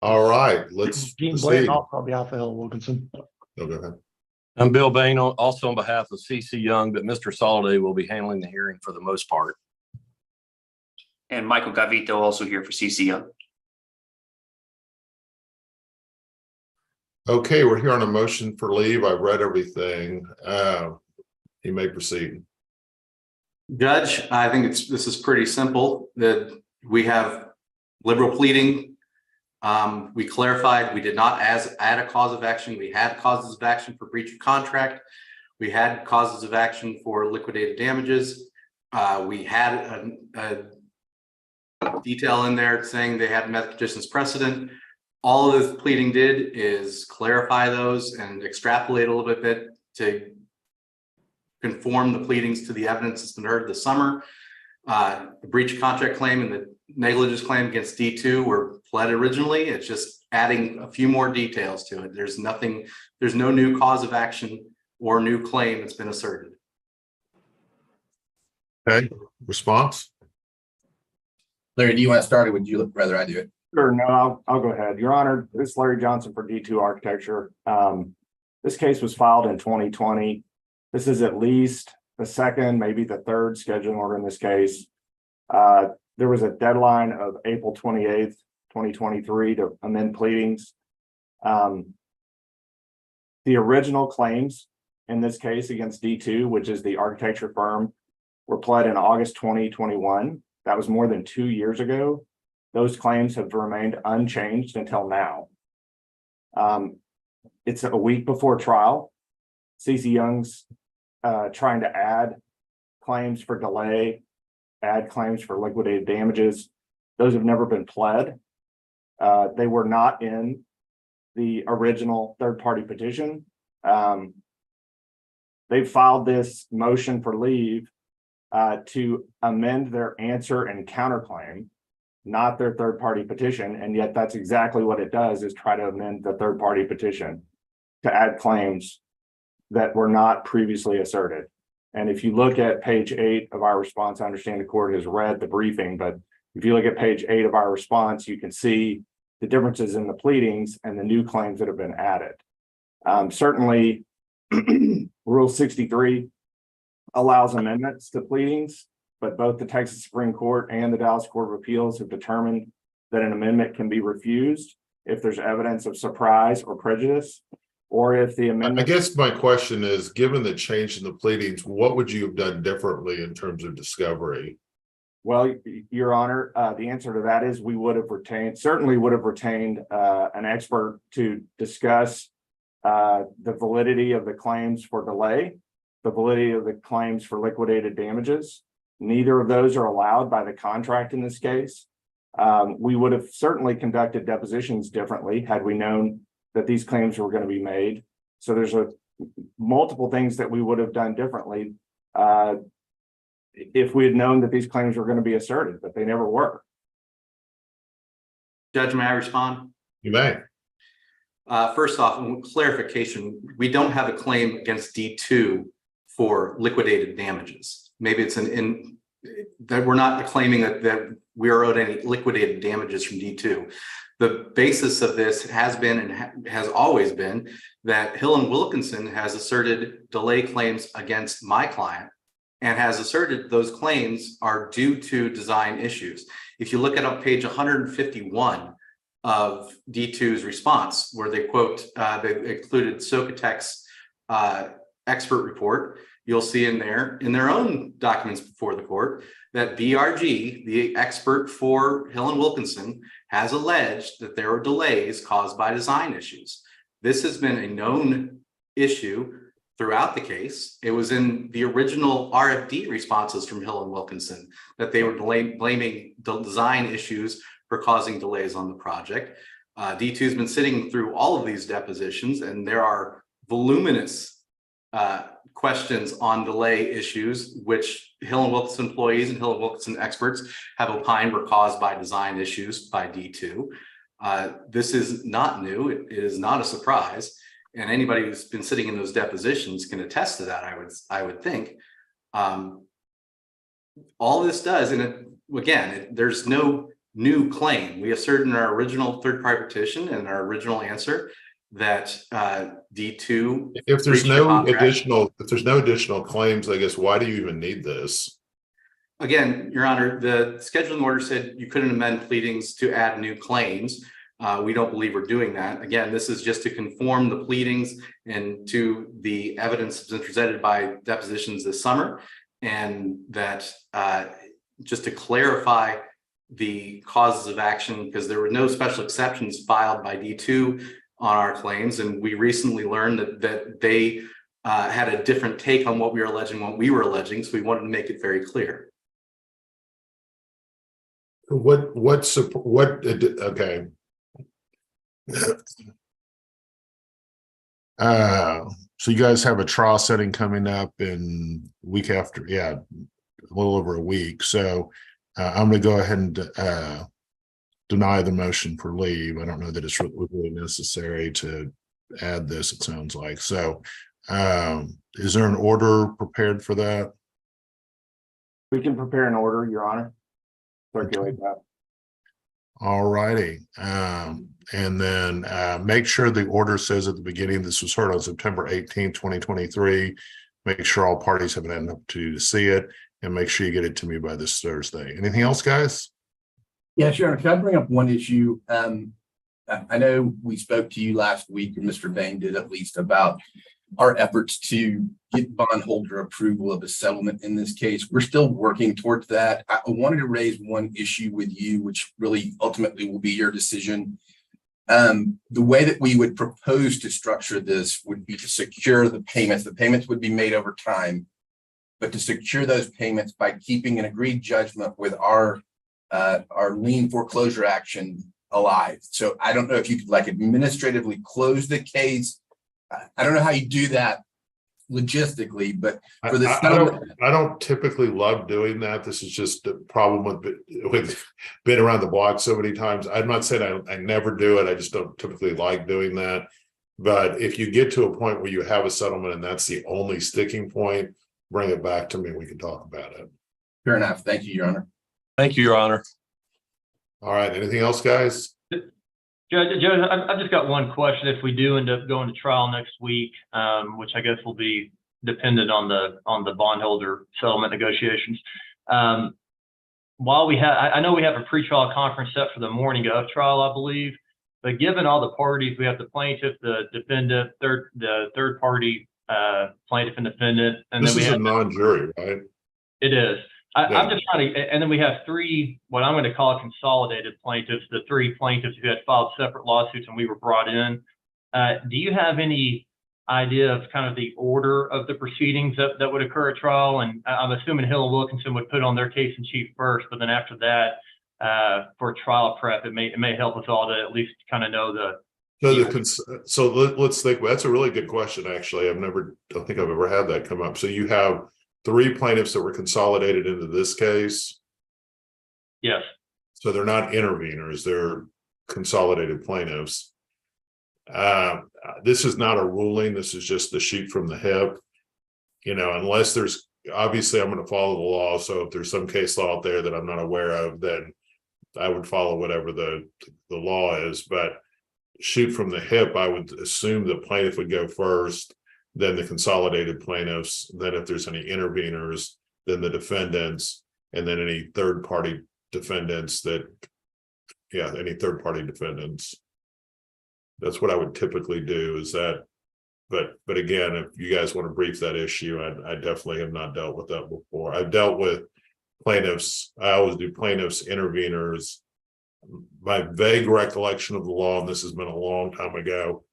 All right, let's Gene proceed. Blanton, also on behalf of Helen Wilkinson. No, go ahead. I'm Bill Bain, also on behalf of CC Young, but Mr. Soliday will be handling the hearing for the most part. And Michael Gavito also here for CC Young. Okay, we're here on a motion for leave. I've read everything. You may proceed. Judge, I think this is pretty simple, that we have liberal pleading. We clarified we did not add a cause of action. We had causes of action for breach of contract. We had causes of action for liquidated damages. We had a detail in there saying they had met petition's precedent. All of the pleading did is clarify those and extrapolate a little bit to conform the pleadings to the evidence that's been heard this summer. The breach of contract claim and the negligence claim against D2 were pled originally. It's just adding a few more details to it. There's no new cause of action or new claim that's been asserted. Okay, response? Larry, do you want to start, or would you rather I do it? Sure, no, I'll go ahead. Your Honor, this is Larry Johnson for D2 Architecture. This case was filed in 2020. This is at least the second, maybe the third scheduling order in this case. There was a deadline of April 28th, 2023 to amend pleadings. The original claims in this case against D2, which is the architecture firm, were pled in August 2021. That was more than 2 years ago. Those claims have remained unchanged until now. It's a week before trial. CC Young's trying to add claims for delay, add claims for liquidated damages. Those have never been pled. They were not in the original third-party petition. They filed this motion for leave to amend their answer and counterclaim, not their third-party petition, and yet that's exactly what it does, is try to amend the third-party petition to add claims that were not previously asserted. And if you look at page 8 of our response, I understand the court has read the briefing, but if you look at page 8 of our response, you can see the differences in the pleadings and the new claims that have been added. Certainly, Rule 63 allows amendments to pleadings, but both the Texas Supreme Court and the Dallas Court of Appeals have determined that an amendment can be refused if there's evidence of surprise or prejudice, or if the amendment— I guess my question is, given the change in the pleadings, what would you have done differently in terms of discovery? Well, Your Honor, the answer to that is we would have retained an expert to discuss the validity of the claims for delay, the validity of the claims for liquidated damages. Neither of those are allowed by the contract in this case. We would have certainly conducted depositions differently had we known that these claims were going to be made. So there's multiple things that we would have done differently if we had known that these claims were going to be asserted, but they never were. Judge, may I respond? You may. First off, clarification, we don't have a claim against D2 for liquidated damages. Maybe it's that we're not claiming that we are owed any liquidated damages from D2. The basis of this has been and has always been that Hill and Wilkinson has asserted delay claims against my client and has asserted those claims are due to design issues. If you look at page 151 of D2's response, where they quote, they included Socotec's expert report, you'll see in their own documents before the court that BRG, the expert for Hill and Wilkinson, has alleged that there are delays caused by design issues. This has been a known issue throughout the case. It was in the original RFD responses from Hill and Wilkinson that they were blaming design issues for causing delays on the project. D2 has been sitting through all of these depositions, and there are voluminous questions on delay issues, which Hill and Wilkinson employees and Hill and Wilkinson experts have opined were caused by design issues by D2. This is not new. It is not a surprise. And anybody who's been sitting in those depositions can attest to that, I would think. All this does, and there's no new claim. We asserted in our original third-party petition and our original answer that D2. If there's breached the no contract. additional claims, I guess, why do you even need this? Again, Your Honor, the scheduling order said you couldn't amend pleadings to add new claims. We don't believe we're doing that. Again, this is just to conform the pleadings and to the evidence that's been presented by depositions this summer. And that just to clarify the causes of action, because there were no special exceptions filed by D2 on our claims. And we recently learned that they had a different take on what we were alleging, So we wanted to make it very clear. Okay. So you guys have a trial setting coming up in week after, a little over a week. So I'm going to go ahead and deny the motion for leave. I don't know that it's really necessary to add this, it sounds like. So is there an order prepared for that? We can prepare an order, Your Honor. Circulate that. All righty. And then make sure the order says at the beginning, this was heard on September 18th, 2023. Make sure all parties have an opportunity to see it, and make sure you get it to me by this Thursday. Anything else, guys? Yeah, sure. Can I bring up one issue? I know we spoke to you last week, or Mr. Bain did at least, about our efforts to get bondholder approval of a settlement in this case. We're still working towards that. I wanted to raise one issue with you, which really ultimately will be your decision. The way that we would propose to structure this would be to secure the payments. The payments would be made over time, but to secure those payments by keeping an agreed judgment with our lien foreclosure action alive. So I don't know if you could like administratively close the case. I don't know how you do that logistically, but for the I don't typically love doing that. This is just a problem with been around the block so many times. I'm not saying I never do it. I just don't typically like doing that. But if you get to a point where you have a settlement and that's the only sticking point, bring it back to me. We can talk about it. Fair enough. Thank you, Your Honor. Thank you, Your Honor. All right. Anything else, guys? Judge, I've just got one question. If we do end up going to trial next week, which I guess will be dependent on the bondholder settlement negotiations. While I know we have a pretrial conference set for the morning of trial, I believe, but given all the parties, we have the plaintiff, the defendant, the third party plaintiff and defendant, and This then we is have a non-jury, right? It is. I'm just trying to, and then we have three, what I'm going to call consolidated plaintiffs, the three plaintiffs who had filed separate lawsuits and we were brought in. Do you have any idea of kind of the order of the proceedings that would occur at trial? And I'm assuming Hill and Wilkinson would put on their case in chief first, but then after that, for trial prep, it may help us all to at least kind of know So let's think. Well, that's a really good question. Actually, don't think I've ever had that come up. So you have three plaintiffs that were consolidated into this case. Yes. So they're not interveners, they're consolidated plaintiffs. This is not a ruling. This is just the shoot from the hip. Unless there's, obviously I'm going to follow the law. So if there's some case law out there that I'm not aware of, then I would follow whatever the law is. But shoot from the hip, I would assume the plaintiff would go first, then the consolidated plaintiffs, then if there's any interveners, then the defendants, and then any third party defendants any third party defendants. That's what I would typically do, is that, but again, if you guys want to brief that issue, I definitely have not dealt with that before. I've dealt with plaintiffs. I always do plaintiffs, interveners. My vague recollection of the law, and this has been a long time ago,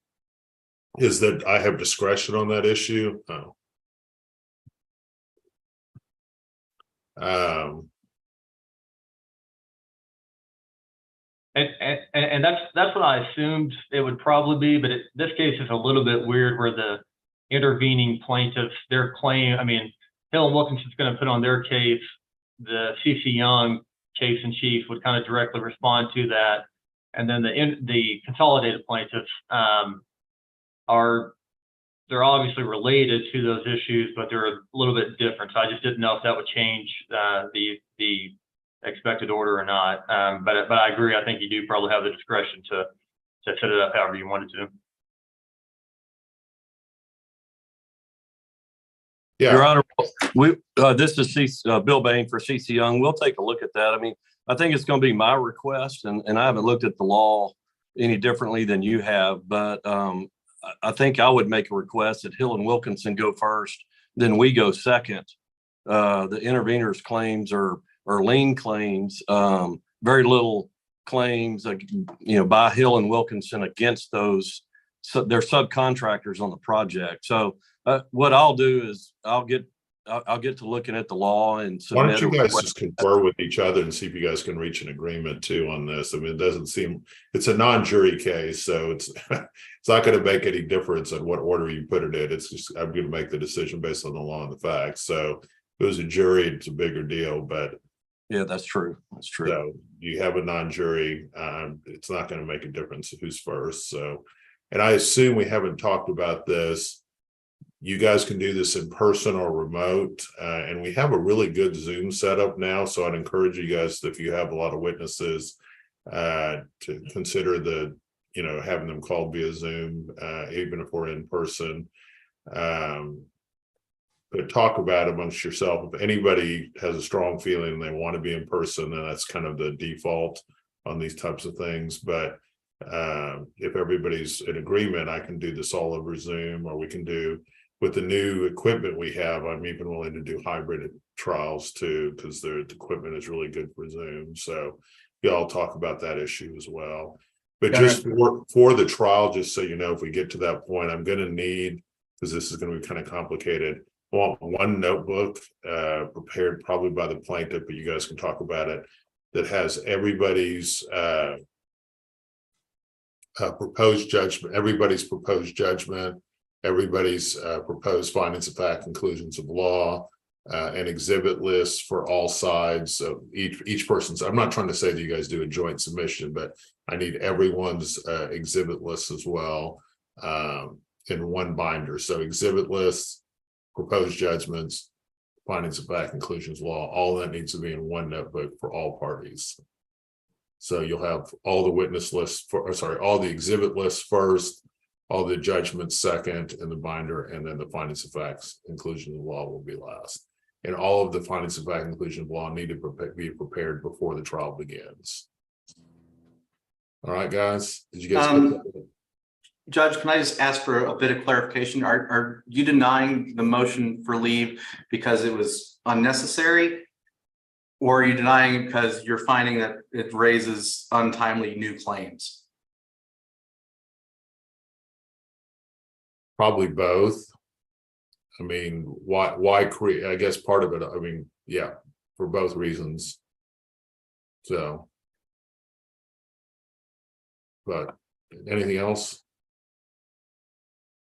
is that I have discretion on that issue. And that's what I assumed it would probably be, but this case is a little bit weird where the intervening plaintiffs, their claim, Hill and Wilkinson's going to put on their case, the CC Young case in chief would kind of directly respond to that. And then the consolidated plaintiffs, they're obviously related to those issues, but they're a little bit different. So I just didn't know if that would change the expected order or not. But I agree. I think you do probably have the discretion to set it up however you wanted to. Yeah. Your Honor, this is Bill Bain for CC Young. We'll take a look at that. I mean, I think it's going to be my request, and I haven't looked at the law any differently than you have, but I think I would make a request that Hill and Wilkinson go first, then we go second. The intervener's claims are lien claims, very little claims, by Hill and Wilkinson against those. So they're subcontractors on the project. So what I'll do is I'll get to looking at the law and Why don't submit you a guys request. just confer with each other and see if you guys can reach an agreement too on this? I mean, it doesn't seem, it's a non-jury case, so it's not going to make any difference in what order you put it in. It's just, I'm going to make the decision based on the law and the facts. So if it was a jury, it's a bigger deal, but Yeah, that's true. That's true. so you have a non-jury, it's not going to make a difference who's first. So, and I assume we haven't talked about this. You guys can do this in person or remote, and we have a really good Zoom setup now. So I'd encourage you guys, if you have a lot of witnesses, to consider having them called via Zoom, even if we're in person. But talk about it amongst yourself. If anybody has a strong feeling they want to be in person, then that's kind of the default on these types of things. But if everybody's in agreement, I can do this all over Zoom, or we can do with the new equipment we have. I'm even willing to do hybrid trials too, because the equipment is really good for Zoom. So y'all talk about that issue as well. But just for the trial, just so you know, if we get to that point, I'm going to need, because this is going to be kind of complicated, I want one notebook prepared probably by the plaintiff, but you guys can talk about it, that has everybody's proposed judgment, everybody's proposed proposed findings of fact, conclusions of law, and exhibit lists for all sides of each person's. I'm not trying to say that you guys do a joint submission, but I need everyone's exhibit lists as well in one binder. So exhibit lists, proposed judgments, findings of fact, conclusions of law, all that needs to be in one notebook for all parties. So you'll have all the witness lists all the exhibit lists first, all the judgments second in the binder, and then the findings of facts, conclusion of law will be last. And all of the findings of fact, conclusion of law need to be prepared before the trial begins. All right, guys, did you guys? Judge, can I just ask for a bit of clarification? Are you denying the motion for leave because it was unnecessary? Or are you denying it because you're finding that it raises untimely new claims? Probably both. I mean, why create? I guess part of it, I mean, yeah, for both reasons. So, but anything else?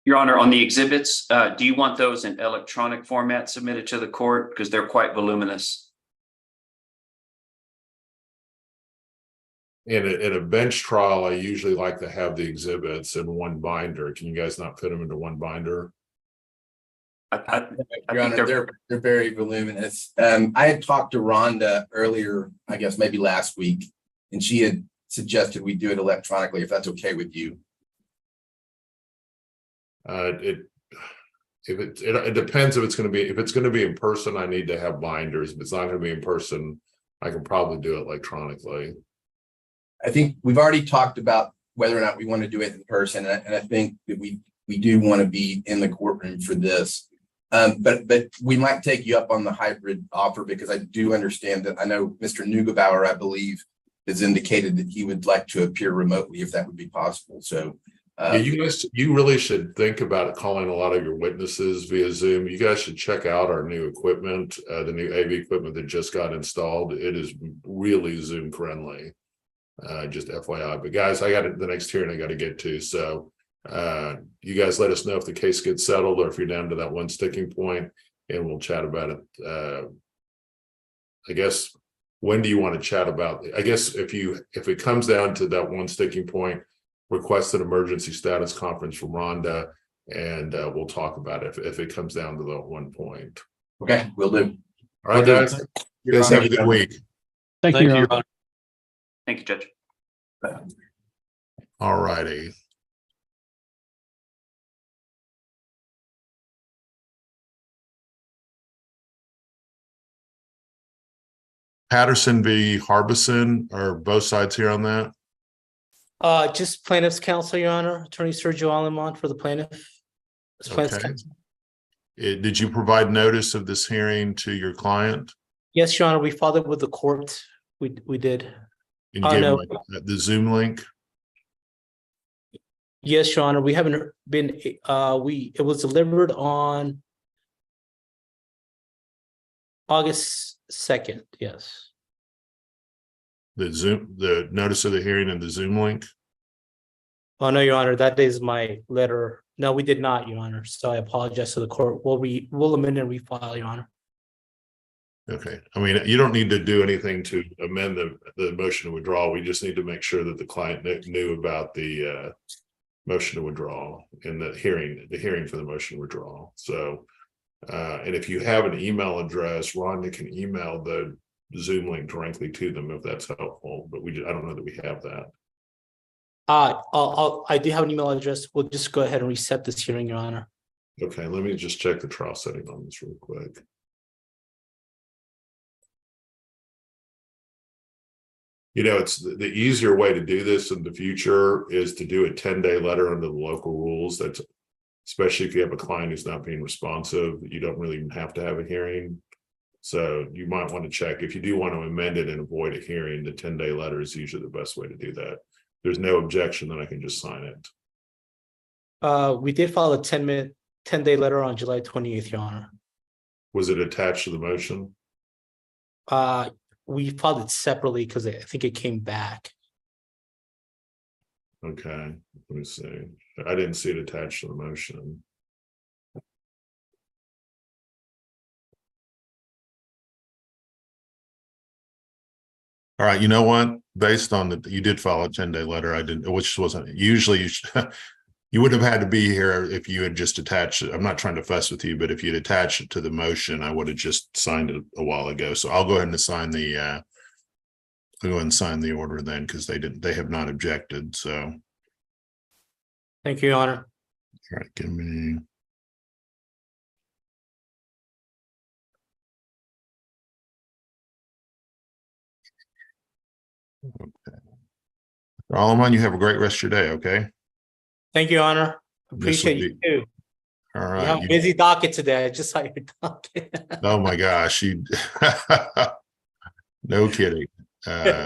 Your Honor, on the exhibits, do you want those in electronic format submitted to the court? Because they're quite voluminous. In a bench trial, I usually like to have the exhibits in one binder. Can you guys not fit them into one binder? I Your think Honor, they're very voluminous. I had talked to Rhonda earlier, I guess maybe last week, and she had suggested we do it electronically, if that's okay with you. It depends if it's going to be in person, I need to have binders. If it's not going to be in person, I can probably do it electronically. I think we've already talked about whether or not we want to do it in person, and I think that we do want to be in the courtroom for this. But we might take you up on the hybrid offer, because I do understand that I know Mr. Neugebauer, I believe, has indicated that he would like to appear remotely if that would be possible. So Yeah, you really should think about calling a lot of your witnesses via Zoom. You guys should check out our new equipment, the new AV equipment that just got installed. It is really Zoom friendly. Just FYI. But guys, I got the next hearing I got to get to. So you guys let us know if the case gets settled or if you're down to that one sticking point, and we'll chat about it. I guess, when do you want to chat about it? I guess if it comes down to that one sticking point, request an emergency status conference from Rhonda, and we'll talk about it if it comes down to that one point. okay, we'll do. All right, guys. Guys, have a good week. Thank you, Your Honor. Thank you, Judge. All righty. Patterson v. Harbison, are both sides here on that? Just plaintiff's counsel, Your Honor, Attorney Sergio Alemán for the plaintiff. It's plaintiff's Okay. counsel. Did you provide notice of this hearing to your client? Yes, Your Honor, we filed it with the court. We did. And you gave him the Zoom link? Yes, Your Honor, we haven't been, it was delivered on August 2nd, yes. The notice of the hearing and the Zoom link? Oh, no, Your Honor, that is my letter. No, we did not, Your Honor, so I apologize to the court. We'll amend and refile, Your Honor. Okay, I mean, you don't need to do anything to amend the motion to withdraw. We just need to make sure that the client knew about the motion to withdraw and the hearing for the motion to withdraw. So, and if you have an email address, Rhonda can email the Zoom link directly to them if that's helpful, but I don't know that we have that. I do have an email address. We'll just go ahead and reset this hearing, Your Honor. Okay, let me just check the trial setting on this real quick. You know, it's the easier way to do this in the future is to do a 10-day letter under the local rules. That's especially if you have a client who's not being responsive, you don't really even have to have a hearing. So you might want to check if you do want to amend it and avoid a hearing, the 10-day letter is usually the best way to do that. If there's no objection, then I can just sign it. We did file a 10-day letter on July 28th, Your Honor. Was it attached to the motion? We filed it separately because I think it came back. Okay, let me see. I didn't see it attached to the motion. All right, you know what? Based on that, you did file a 10-day letter. I didn't, which wasn't usually you would have had to be here if you had just attached it. I'm not trying to fuss with you, but if you'd attached it to the motion, I would have just signed it a while ago. So I'll go ahead and sign the I'll go ahead and sign the order then because they have not objected. So Thank you, Your Honor. all right, give me. Okay. Alemán, you have a great rest of your day, okay? Thank you, Your Honor. This will Appreciate you too. All You right. have a busy docket today. I just saw your docket. Oh my gosh, you no kidding.